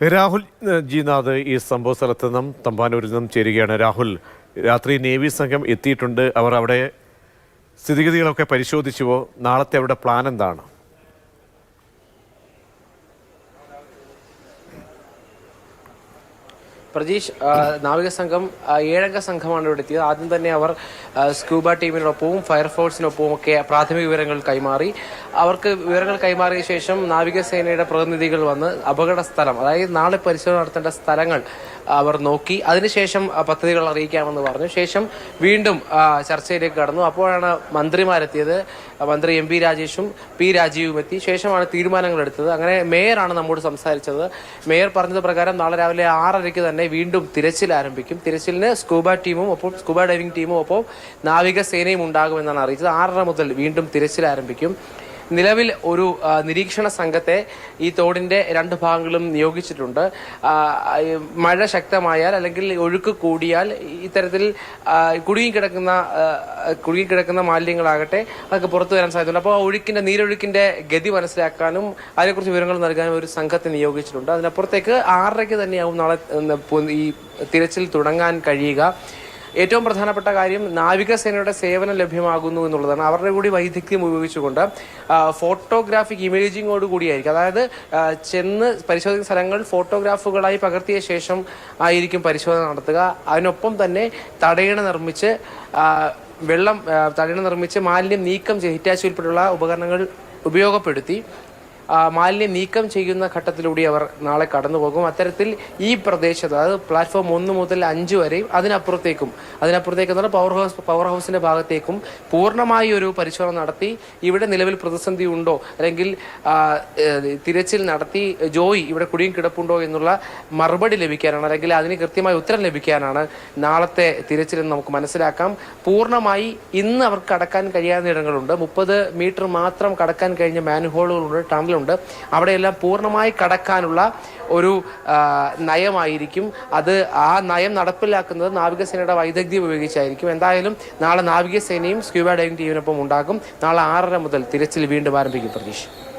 രാഹുൽ ജിനാഥ് ഈ സംഭവ സ്ഥലത്ത് നിന്നും തമ്പാനൂരിൽ നിന്നും ചേരുകയാണ്. രാഹുൽ, രാത്രി നേവി സംഘം എത്തിയിട്ടുണ്ട്. അവർ അവിടെ സ്ഥിതിഗതികളൊക്കെ പരിശോധിച്ചുവോ? നാളത്തെ അവരുടെ പ്ലാൻ എന്താണ്? പ്രജീഷ്, നാവിക സംഘം 7 അംഗ സംഘമാണ് ഇവിടെ എത്തിയത്. ആദ്യം തന്നെ അവർ സ്കൂബ ടീമിനൊപ്പവും ഫയർഫോഴ്സിനൊപ്പവും ഒക്കെ പ്രാഥമിക വിവരങ്ങൾ കൈമാറി. അവർക്ക് വിവരങ്ങൾ കൈമാറിയ ശേഷം നാവികസേനയുടെ പ്രതിനിധികൾ വന്ന് അപകട സ്ഥലം, അതായത് നാളെ പരിശോധന നടത്തേണ്ട സ്ഥലങ്ങൾ അവർ നോക്കി. അതിനുശേഷം പദ്ധതികൾ അറിയിക്കാമെന്ന് പറഞ്ഞു. ശേഷം വീണ്ടും ചർച്ചയിലേക്ക് കടന്നു. അപ്പോഴാണ് മന്ത്രിമാരെത്തിയത്. മന്ത്രി എം പി രാജേഷും പി രാജീവും എത്തി. ശേഷമാണ് തീരുമാനങ്ങൾ എടുത്തത്. അങ്ങനെ മേയറാണ് നമ്മോട് സംസാരിച്ചത്. മേയർ പറഞ്ഞത് പ്രകാരം നാളെ രാവിലെ 6:30 തന്നെ വീണ്ടും തിരച്ചിൽ ആരംഭിക്കും. തിരച്ചിലിന് സ്കൂബ ടീമും ഒപ്പം സ്കൂബ ഡൈവിംഗ് ടീമും ഒപ്പം നാവികസേനയും ഉണ്ടാകുമെന്നാണ് അറിയിച്ചത്. 6:30 മുതൽ വീണ്ടും തിരച്ചിൽ ആരംഭിക്കും. നിലവിൽ ഒരു നിരീക്ഷണ സംഘത്തെ ഈ തോടിന്റെ 2 ഭാഗങ്ങളും നിയോഗിച്ചിട്ടുണ്ട്. മഴ ശക്തമായാൽ അല്ലെങ്കിൽ ഒഴുക്ക് കൂടിയാൽ ഇത്തരത്തിൽ കുടുങ്ങിക്കിടക്കുന്ന മാലിന്യങ്ങളാകട്ടെ അതൊക്കെ പുറത്തു വരാൻ സാധ്യതയുണ്ട്. അപ്പോൾ നീരൊഴുക്കിന്റെ ഗതി മനസ്സിലാക്കാനും അതിനെക്കുറിച്ച് വിവരങ്ങൾ നൽകാനും ഒരു സംഘത്തെ നിയോഗിച്ചിട്ടുണ്ട്. അതിനപ്പുറത്തേക്ക് 6:30 തന്നെയാവും നാളെ ഈ തിരച്ചിൽ തുടങ്ങാൻ കഴിയുക. ഏറ്റവും പ്രധാനപ്പെട്ട കാര്യം നാവികസേനയുടെ സേവനം ലഭ്യമാകുന്നു എന്നുള്ളതാണ്. അവരുടെ കൂടി വൈദഗ്ധ്യം ഉപയോഗിച്ചുകൊണ്ട് ഫോട്ടോഗ്രാഫിക് ഇമേജിങ്ങോട് കൂടിയായിരിക്കും. അതായത് ചെന്ന് പരിശോധിക്കുന്ന സ്ഥലങ്ങൾ ഫോട്ടോഗ്രാഫുകളായി പകർത്തിയ ശേഷം ആയിരിക്കും പരിശോധന നടത്തുക. അതിനൊപ്പം തന്നെ തടയണ നിർമ്മിച്ച് മാലിന്യം നീക്കം ചെയ്ത് ഹിറ്റാച്ചി ഉൾപ്പെടെയുള്ള ഉപകരണങ്ങൾ ഉപയോഗപ്പെടുത്തി മാലിന്യം നീക്കം ചെയ്യുന്ന ഘട്ടത്തിലൂടെ അവർ നാളെ കടന്നുപോകും. അത്തരത്തിൽ ഈ പ്രദേശത്ത്, അതായത് പ്ലാറ്റ്ഫോം 1 മുതൽ 5 വരെയും അതിനപ്പുറത്തേക്ക് പവർ ഹൗസിന്റെ ഭാഗത്തേക്കും പൂർണ്ണമായി ഒരു പരിശോധന നടത്തി ഇവിടെ നിലവിൽ പ്രതിസന്ധി ഉണ്ടോ, അല്ലെങ്കിൽ തിരച്ചിൽ നടത്തി ജോയി ഇവിടെ കുടുങ്ങി കിടപ്പുണ്ടോ എന്നുള്ള മറുപടി ലഭിക്കാനാണ്, അല്ലെങ്കിൽ അതിന് കൃത്യമായ ഉത്തരം ലഭിക്കാനാണ് നാളത്തെ തിരച്ചിലെന്ന് നമുക്ക് മനസ്സിലാക്കാം. പൂർണ്ണമായി ഇന്ന് അവർക്ക് കടക്കാൻ കഴിയാവുന്ന ഇടങ്ങളുണ്ട്. 30 മീറ്റർ മാത്രം കടക്കാൻ കഴിഞ്ഞ മാൻഹോളുകളുണ്ട്, ടണലുണ്ട്. അവിടെയെല്ലാം പൂർണ്ണമായി കടക്കാനുള്ള ഒരു നയമായിരിക്കും. ആ നയം നടപ്പിലാക്കുന്നത് നാവികസേനയുടെ വൈദഗ്ധ്യം ഉപയോഗിച്ചായിരിക്കും. എന്തായാലും നാളെ നാവികസേനയും സ്ക്യൂബ ഡൈവിംഗ് ടീമിനൊപ്പം ഉണ്ടാകും. നാളെ 6:30 മുതൽ തിരച്ചിൽ വീണ്ടും ആരംഭിക്കും. പ്രതീക്ഷ.